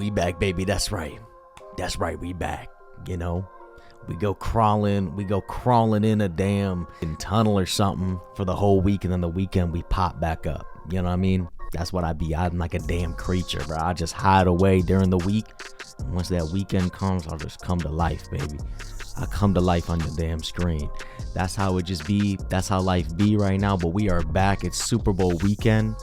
We back, baby. That's right. That's right. We back. You know, we go crawling in a damn tunnel or something for the whole week, and then the weekend we pop back up. You know what I mean? That's what I be. I'm like a damn creature, bro. I just hide away during the week. And once that weekend comes, I'll just come to life, baby. I come to life on the damn screen. That's how it just be. That's how life be right now. But we are back. It's Super Bowl weekend.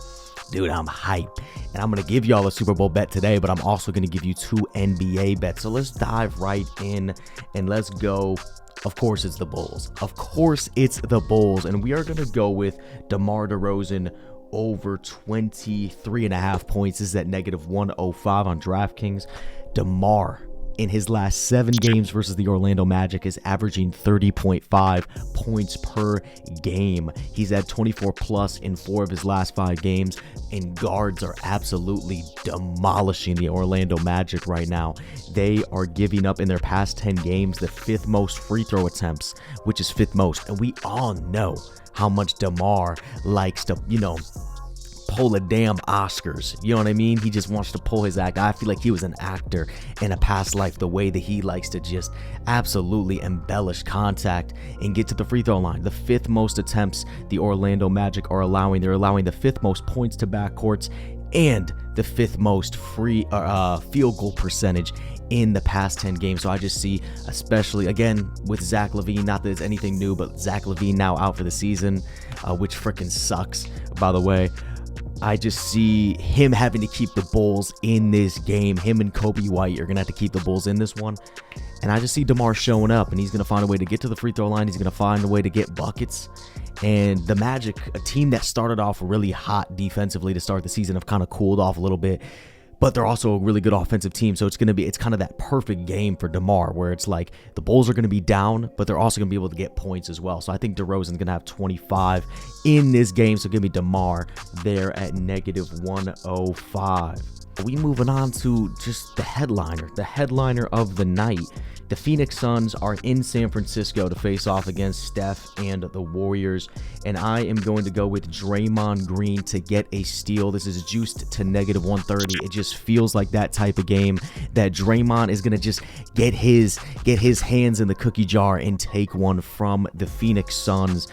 Dude, I'm hyped. And I'm going to give y'all a Super Bowl bet today, but I'm also going to give you 2 NBA bets. So let's dive right in and let's go. Of course, it's the Bulls. Of course, it's the Bulls. And we are going to go with DeMar DeRozan over 23.5 points. This is at -105 on DraftKings. DeMar, in his last 7 games versus the Orlando Magic, is averaging 30.5 points per game. He's had 24 plus in 4 of his last 5 games, and guards are absolutely demolishing the Orlando Magic right now. They are giving up in their past 10 games the 5th most free throw attempts, which is 5th most. And we all know how much DeMar likes to, pull a damn Oscars. You know what I mean? He just wants to pull his act. I feel like he was an actor in a past life, the way that he likes to just absolutely embellish contact and get to the free throw line. The 5th most attempts the Orlando Magic are allowing. They're allowing the 5th most points to backcourts and the 5th most field goal percentage in the past 10 games. So I just see, especially again with Zach LaVine, not that it's anything new, but Zach LaVine now out for the season, which freaking sucks, by the way. I just see him having to keep the Bulls in this game. Him and Kobe White are going to have to keep the Bulls in this one. And I just see DeMar showing up, and he's going to find a way to get to the free throw line. He's going to find a way to get buckets. And the Magic, a team that started off really hot defensively to start the season, have kind of cooled off a little bit. But they're also a really good offensive team. So it's kind of that perfect game for DeMar, where it's like the Bulls are going to be down, but they're also going to be able to get points as well. So I think DeRozan's going to have 25 in this game. So give me DeMar there at -105. We moving on to just the headliner of the night. The Phoenix Suns are in San Francisco to face off against Steph and the Warriors, and I am going to go with Draymond Green to get a steal. This is juiced to -130. It just feels like that type of game that Draymond is going to just get his hands in the cookie jar and take one from the Phoenix Suns.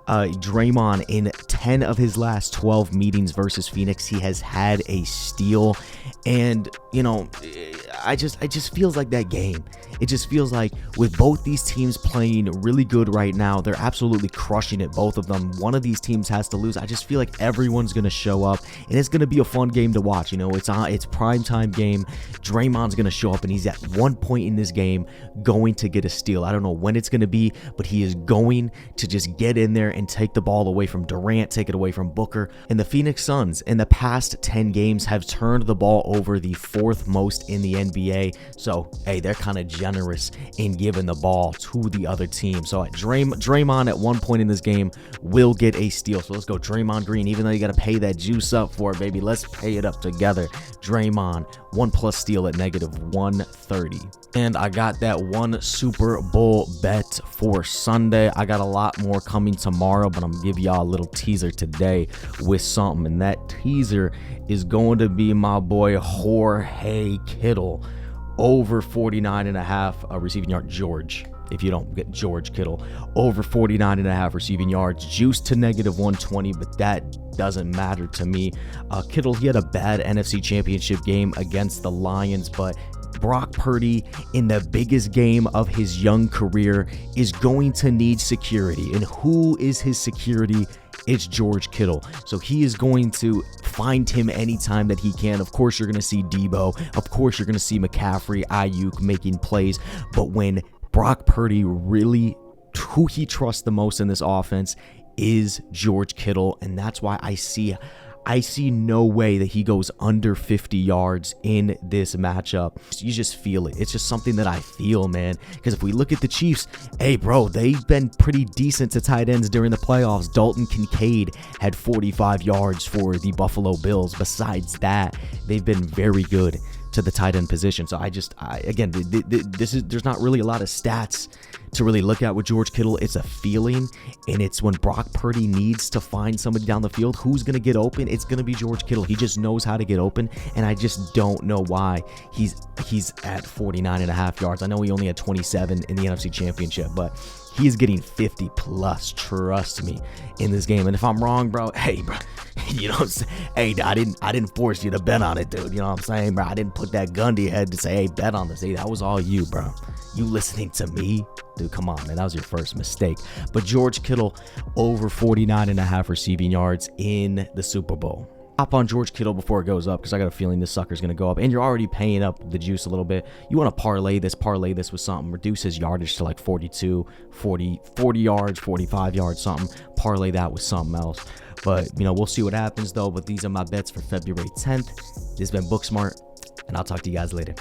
Draymond, in 10 of his last 12 meetings versus Phoenix, he has had a steal. And it just feels like that game. It just feels like with both these teams playing really good right now, they're absolutely crushing it, both of them. One of these teams has to lose. I just feel like everyone's going to show up, and it's going to be a fun game to watch. It's primetime game. Draymond's going to show up, and he's at one point in this game going to get a steal. I don't know when it's going to be, but he is going to just get in there and take the ball away from Durant, take it away from Booker. And the Phoenix Suns in the past 10 games have turned the ball over the 4th most in the NBA. So, hey, they're kind of generous in giving the ball to the other team. So Draymond at one point in this game will get a steal. So let's go Draymond Green. Even though you got to pay that juice up for it, baby, let's pay it up together. Draymond, 1+ steal at -130. And I got that one Super Bowl bet for Sunday. I got a lot more coming tomorrow, but I'm going to give y'all a little teaser today with something. And that teaser is going to be my boy Jorge Kittle over 49.5 receiving yard. George, if you don't get George Kittle, over 49.5 receiving yards, juiced to -120, but that doesn't matter to me. Kittle, he had a bad NFC Championship game against the Lions, but Brock Purdy, in the biggest game of his young career, is going to need security. And who is his security? It's George Kittle. So he is going to find him anytime that he can. Of course, you're going to see Debo. Of course, you're going to see McCaffrey, Ayuk making plays. But when Brock Purdy really, who he trusts the most in this offense is George Kittle. And that's why I see no way that he goes under 50 yards in this matchup. You just feel it. It's just something that I feel, man. Because if we look at the Chiefs, hey, bro, they've been pretty decent to tight ends during the playoffs. Dalton Kincaid had 45 yards for the Buffalo Bills. Besides that, they've been very good to the tight end position. So there's not really a lot of stats to really look at with George Kittle. It's a feeling, and it's when Brock Purdy needs to find somebody down the field who's going to get open. It's going to be George Kittle. He just knows how to get open, and I just don't know why he's at 49.5 yards. I know he only had 27 in the NFC Championship, but he is getting 50 plus, trust me, in this game. And if I'm wrong, bro, hey, bro, you know what I'm saying? Hey, I didn't force you to bet on it, dude. You know what I'm saying, bro? I didn't put that gun to your head to say, hey, bet on this. Hey, that was all you, bro. You listening to me? Dude, come on, man. That was your first mistake. But George Kittle over 49.5 receiving yards in the Super Bowl. Hop on George Kittle before it goes up, because I got a feeling this sucker's going to go up. And you're already paying up the juice a little bit. You want to parlay this with something. Reduce his yardage to like 42, 40 yards, 45 yards, something. Parlay that with something else. But, you know, we'll see what happens, though. But these are my bets for February 10th. This has been BookSmart, and I'll talk to you guys later.